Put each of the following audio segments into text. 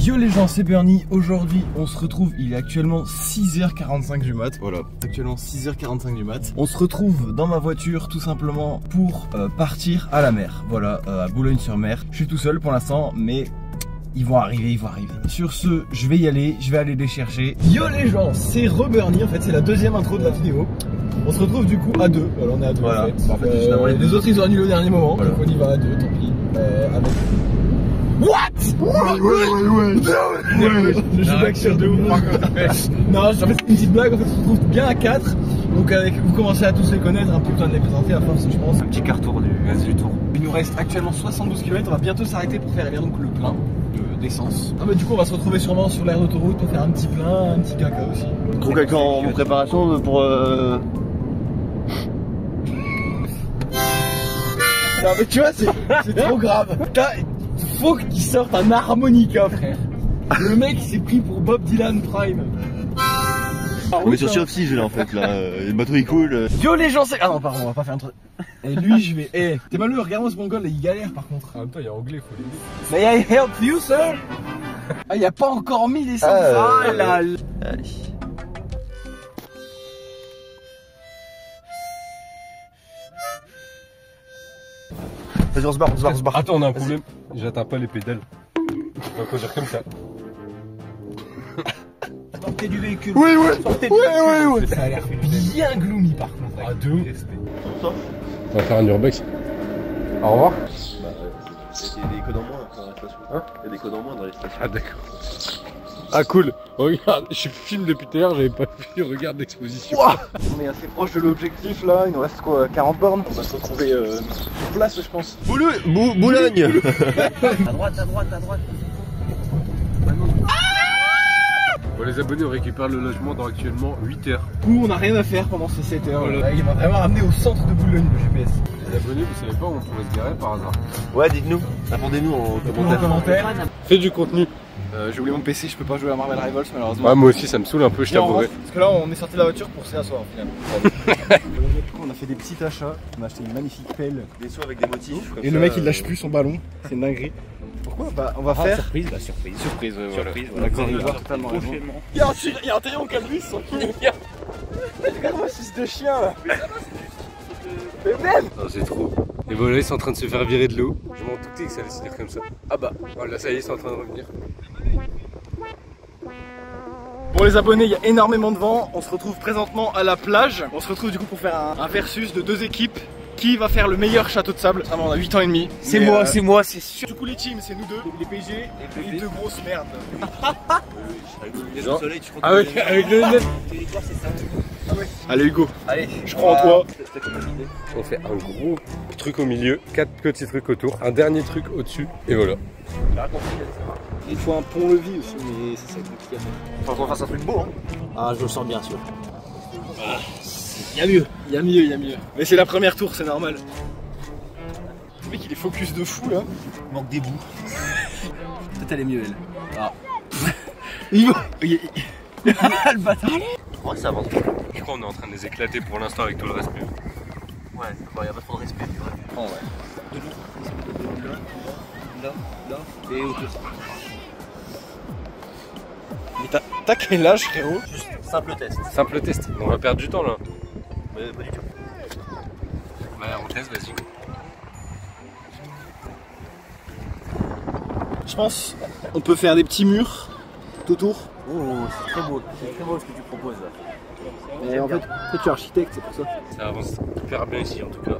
Yo les gens, c'est Bernie. Aujourd'hui on se retrouve, il est actuellement 6h45 du mat. Voilà, actuellement 6h45 du mat. On se retrouve dans ma voiture tout simplement pour partir à la mer. Voilà, à Boulogne-sur-Mer. Je suis tout seul pour l'instant, mais ils vont arriver, ils vont arriver. Sur ce, je vais y aller, je vais aller les chercher. Yo les gens, c'est Bernie, en fait c'est la deuxième intro de la vidéo. On se retrouve du coup à deux. Voilà, on est à deux voilà. en fait. En fait finalement, les autres ils ont annulé au dernier moment. Voilà. Donc on y va à deux, tant pis. Avec... What? Ouais. Je joue back sur deux. Non, en fait c'est une petite blague, en fait on se retrouve bien à 4. Donc vous commencez à tous les connaître, un peu le temps de les présenter à force je pense. Un petit cartour du tour. Il nous reste actuellement 72 km, on va bientôt s'arrêter pour faire donc le plein d'essence. Ah bah du coup on va se retrouver sûrement sur l'aire d'autoroute pour faire un petit plein, un petit caca aussi. Gros caca en préparation pour Non mais tu vois c'est trop grave. Faut qu'il sorte un harmonica frère. Le mec s'est pris pour Bob Dylan Prime. On est sur Sea of Thieves là en fait là, le bateau il coule. Yo les gens c'est... Ah non pardon on va pas faire un truc. Et lui je vais... Eh t'es malheureux, regarde-moi ce mongol là, il galère par contre. En même temps il y a anglais, faut l'aider. May I help you sir? Ah il a pas encore mis l'essence. Ah là là. Allez. Vas-y on se barre. Attends on a un problème, j'atteins pas les pédales. On va conduire comme ça. Sortez du véhicule. Oui. Ça a l'air bien gloomy par contre. À deux. On va faire un urbex. Au revoir. Il y a des codes en moins dans la station. Hein? Il y a des codes en moins dans les stations. Ah d'accord. Ah cool. Regarde, je filme depuis tout à l'heure, j'avais pas vu, regarde l'exposition. On est assez proche de l'objectif là, il nous reste quoi, 40 bornes. On va se retrouver sur place je pense. Boulogne. À droite. Bon les abonnés on récupère le logement dans actuellement 8 heures. Nous on n'a rien à faire pendant ces 7 heures. Voilà. Il m'a vraiment ramené au centre de Boulogne le GPS. Les abonnés vous savez pas où on pourrait se garer par hasard. Ouais dites-nous, répondez-nous en commentaire. Fais du contenu. J'ai oublié mon PC, je peux pas jouer à Marvel Rivals malheureusement. Ouais moi aussi ça me saoule un peu, je t'avouerai. Parce que là on est sorti de la voiture pour se asseoir au final. On a fait des petits achats, on a acheté une magnifique pelle. Des seaux avec des motifs. Et le mec il lâche plus son ballon, c'est une dinguerie. Pourquoi? Bah on va faire... Surprise, Surprise, voilà. Surprise, On a totalement raison. Il y a un Théo en calbus sans finir. Regarde-moi ce fils de chien là. Mais même. Non c'est trop. Et voilà ils sont en train de se faire virer de l'eau. Je m'en doutais que ça allait se dire comme ça. Ah bah voilà ça y est ils sont en train de revenir. Pour les abonnés, il y a énormément de vent. On se retrouve présentement à la plage. On se retrouve du coup pour faire un versus de deux équipes. Qui va faire le meilleur château de sable? Vraiment, on a 8 ans et demi. C'est moi, c'est sûr. Du coup, les teams, c'est nous deux, les PG et les deux grosses merdes. Avec le lunettes de soleil, tu crois avec le net. Allez, Hugo, Allez, je crois en toi. On fait un gros truc au milieu, 4 petits trucs autour, un dernier truc au-dessus, et voilà. Il faut un pont-levis aussi, mais ça c'est compliqué à faire. Faut qu'on fasse un truc beau hein. Ah, je le sens bien sûr. Il y a mieux. Mais c'est la première tour, c'est normal. Le mec il est focus de fou là. Il manque des bouts. Peut-être elle est mieux elle. Ah. Il va. Le bâtard. Ouais ça avance. Je crois qu'on est en train de les éclater pour l'instant avec tout le respect. Ouais, bon, y a pas trop de respect. Oh, ouais. Là, et autour. Mais t'as quel âge frérot? Juste simple test. Simple test, on va perdre du temps là. Mais pas du tout. Bah on teste, vas-y. Je pense on peut faire des petits murs tout autour. Oh, c'est très beau ce que tu proposes là. Et en fait, tu es architecte, c'est pour ça. Ça avance super bien ici en tout cas.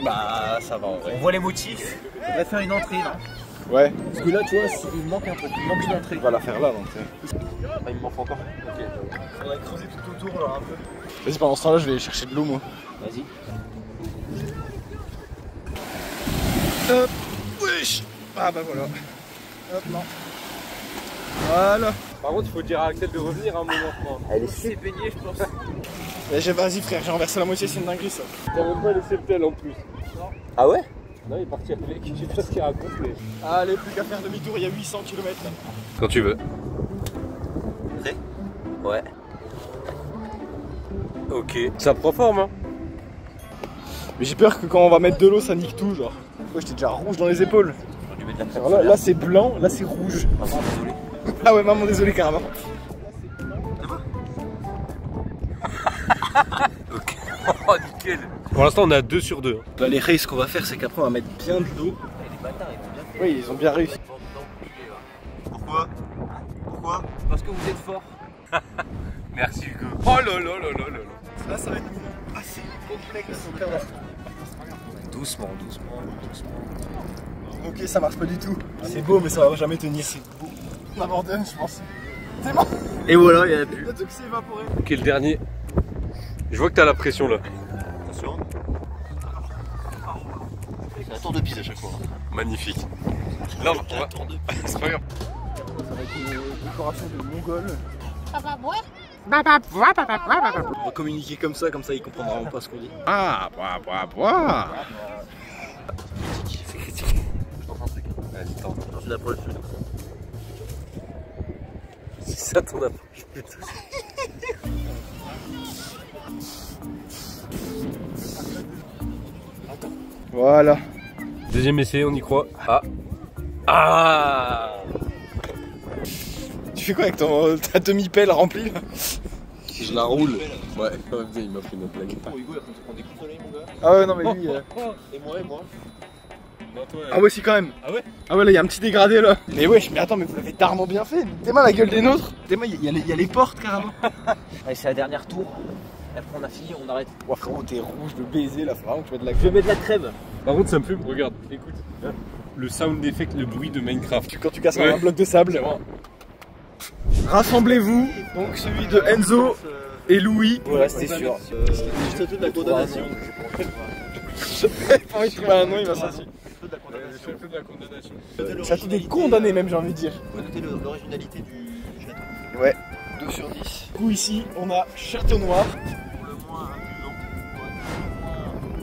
Bah ça va en vrai. On voit les motifs. On devrait faire une entrée là. Ouais. Parce que là tu vois, il manque un truc, il manque une entrée. On va la faire là donc. Ah, il me manque encore. Ok. On va creuser tout autour là un peu. Vas-y pendant ce temps là je vais aller chercher de l'eau moi. Vas-y. Hop. Wesh. Ah bah voilà. Hop non. Voilà. Par contre il faut dire à Axel de revenir un moment je crois. Elle est assez baignée je pense. Vas-y frère, j'ai renversé la moitié, c'est une dinguerie ça. T'as même pas laissé le tel en plus. Ah ouais? Non il est parti avec, je sais pas ce qu'il raconte mais... Allez, plus qu'à faire demi-tour, il y a 800 km là. Quand tu veux. Prêt? Ouais. Ok. Ça prend forme hein. Mais j'ai peur que quand on va mettre de l'eau ça nique tout genre. Ouais, j'étais déjà rouge dans les épaules. Du mets de la crème Alors là, solaire. là c'est blanc, là c'est rouge. Maman, désolé. Ah ouais, maman, désolé, carrément. Ok. Oh, nickel. Pour l'instant, on a 2 sur 2. Là, les races, ce qu'on va faire, c'est qu'après, on va mettre bien de l'eau. Et les bâtards, ils ont bien fait. Oui, ils ont bien réussi. Pourquoi? Pourquoi? Parce que vous êtes fort. Merci Hugo. Oh là là là là là. Là, ça va être assez complexe. Doucement, doucement, doucement. Ok, ça marche pas du tout. C'est beau, mais ça va jamais tenir. C'est beau. On abandonne, je pense. C'est bon. Et voilà, il y a plus. Le truc s'est évaporé. Ok, le dernier. Je vois que t'as la pression là. Attention. C'est la tour de Pise à chaque fois. Magnifique. Là, on va. C'est pas grave. Ça va être une décoration de mongol. Papa boire. On va communiquer comme ça ils comprendront pas ce qu'on dit. Ah, bois. C'est critique. Je t'en prie, un truc. Vas-y, tente. J'en suis d'approche. Si ça t'en approche plutôt. Voilà. Deuxième essai, on y croit. Ah. Ah. Tu fais quoi avec ta demi-pelle remplie là? Je la roule. Ouais, il m'a pris notre blague. Hugo, là, on des coups de soleil, mon gars. Ah ouais, non, mais lui. Et moi. Ah ouais, si, quand même. Ah ouais? Ah ouais, là, il y a un petit dégradé là. Mais wesh, mais attends, mais vous l'avez tardement bien fait. T'es mal la gueule des nôtres. T'es mal, il y a les portes carrément. Allez, c'est la dernière tour. Et après, on a fini, on arrête. Ouais, frérot, t'es rouge de baiser là, faut vraiment que tu mettes de la Je vais mettre de la crème. Par contre, ça me fait. Regarde, écoute. Le sound effect, le bruit de Minecraft. Quand tu casses Ouais. un bloc de sable. Rassemblez-vous, donc celui de Enzo et Louis. Voilà, c'était sûr. Le château de la condamnation. Pas envie de trouver un nom, il va s'assurer. Château des condamnés, même, j'ai envie de dire. Faut noter l'originalité du château. Ouais, 2 sur 10. Du coup, ici, on a Château Noir. Pour le moins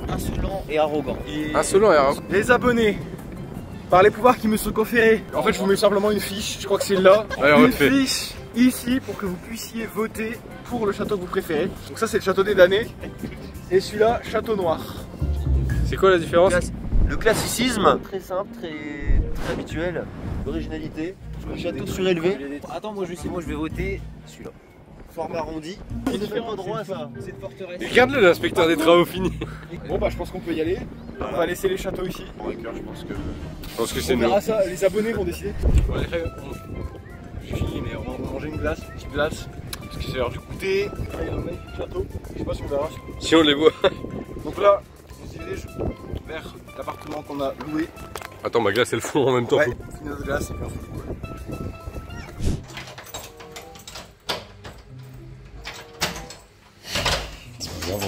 amusant. Insolent et arrogant. Insolent et arrogant. Les abonnés, par les pouvoirs qui me sont conférés. En fait, je vous mets simplement une fiche, je crois que c'est là. Allez, on Une refait. fiche ici pour que vous puissiez voter pour le château que vous préférez. Donc ça, c'est le château des damnés. Et celui-là, Château Noir. C'est quoi la différence? Le classicisme, très simple, très habituel. L'originalité, le château surélevé, Attends, moi je sais, moi je vais voter celui-là. forme arrondie. On ne fait pas droit à ça. C'est une forteresse. Regarde-le, l'inspecteur des travaux finis. Bon bah je pense qu'on peut y aller. On va laisser les châteaux ici. Je pense que c'est On nous. verra ça, les abonnés vont décider. Bon les frères, j'ai fini mais on va manger une glace, une petite glace. Parce que c'est l'heure du goûter. Là il y a un magnifique château. Je sais pas si on verra. Si on les voit. Donc là, je dirige vers l'appartement qu'on a loué. Attends, ma glace elle fond en même temps. Ouais, c'est notre glace et puis on se retrouve.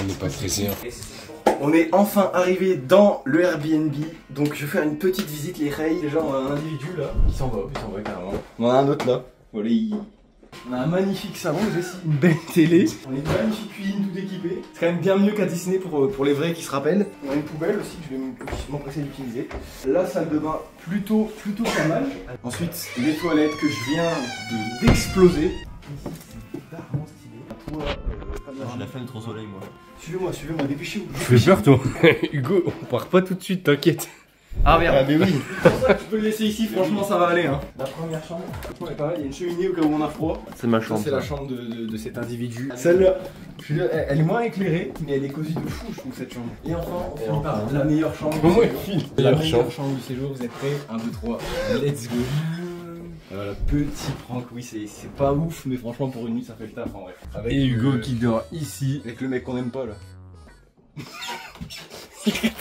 On n'est pas stressé. On est enfin arrivé dans le Airbnb. Donc je vais faire une petite visite les rails. Déjà on a un individu là qui s'en va carrément. On en a un autre là. Voilà, on a un magnifique salon, j'ai ici une belle télé. On a une magnifique cuisine tout équipée. C'est quand même bien mieux qu'à Disney pour les vrais qui se rappellent. On a une poubelle aussi que je vais m'empresser d'utiliser. La salle de bain plutôt pas mal. Ensuite les toilettes que je viens d'exploser. J'ai la flemme trop soleil, moi. Suivez-moi, dépêchez-vous. Tu fais peur toi. Hugo, on part pas tout de suite, t'inquiète. Ah merde, mais oui. Tu peux le laisser ici, franchement ça va aller hein. La première chambre, franchement elle est pas mal, il y a une cheminée au cas où on a froid. C'est ma Ça chambre. c'est la chambre de cet individu. Celle-là, elle est moins éclairée, mais elle est cosy de fou je trouve cette chambre. Et enfin, on finit par la meilleure chambre. Comment il file? La meilleure chambre du séjour, vous êtes prêts? 1, 2, 3, let's go. Voilà, petit prank, oui c'est pas ouf, mais franchement pour une nuit ça fait le taf en vrai. Avec Et Hugo qui dort ici. avec le mec qu'on aime pas là.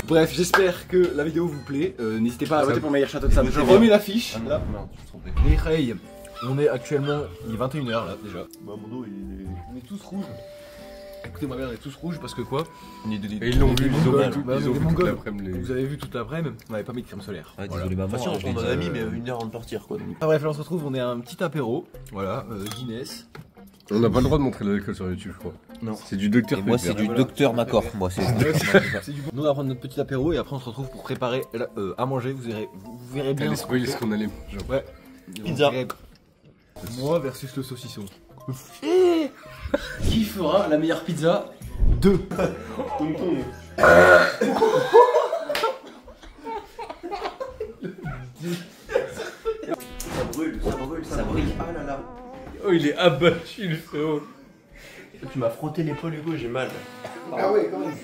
Bref, j'espère que la vidéo vous plaît. N'hésitez pas à voter pour le meilleur château de Sam. Je remets l'affiche. Là, Non, je me suis trompé. les rails. On est actuellement, il est 21h là déjà. Bah, mon dos, il est. On est tous rouges. Écoutez-moi bien, on est tous rouges parce que quoi? Et ils l'ont vu, ils ont vu Bah, ils ont des vu toute Mongols. l'après-midi. Vous avez vu toute l'après-midi, on n'avait pas mis de crème solaire. Ah, Voilà. désolé, maman. Bah, si, on en a mis, mais 1 heure avant de partir, quoi. Ah bref, là on se retrouve, on est à un petit apéro. Voilà, Guinness. On n'a pas le droit de montrer l'alcool sur YouTube, je crois. Non. C'est du docteur Et moi c'est Pepper. du docteur Macor. Moi c'est. C'est du bon. Nous on va prendre notre petit apéro et après on se retrouve pour préparer à manger. Vous verrez bien. Elle est spoilée ce qu'on allait manger. Ouais. Pizza. Vous verrez. Moi versus le saucisson. Qui fera la meilleure pizza? 2. brûle, ça brille. Ah là là. Oh, il est abattu le frérot. Tu m'as frotté l'épaule, Hugo, j'ai mal. Ah ouais, quand même.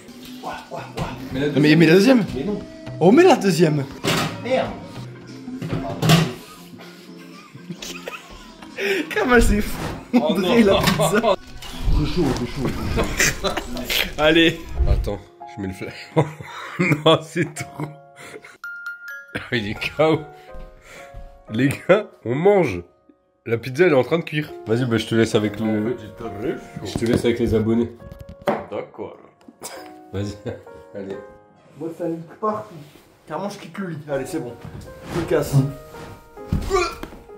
Mais la deuxième. Mais non. Oh, mais la deuxième. Merde. Comment c'est fondré la pizza. J'ai chaud. Allez. Attends, je mets le flash. Non, c'est trop. Il est KO. Les gars, on mange. La pizza elle est en train de cuire. Vas-y, bah je te laisse avec le. Je te laisse avec les abonnés. D'accord. Vas-y. Allez. Moi, ça nique partout. Carrément, je quitte le lit. Allez, c'est bon. Je me casse.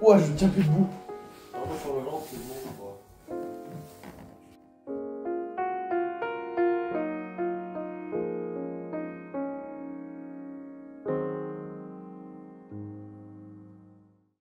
Ouais, je tiens plus debout.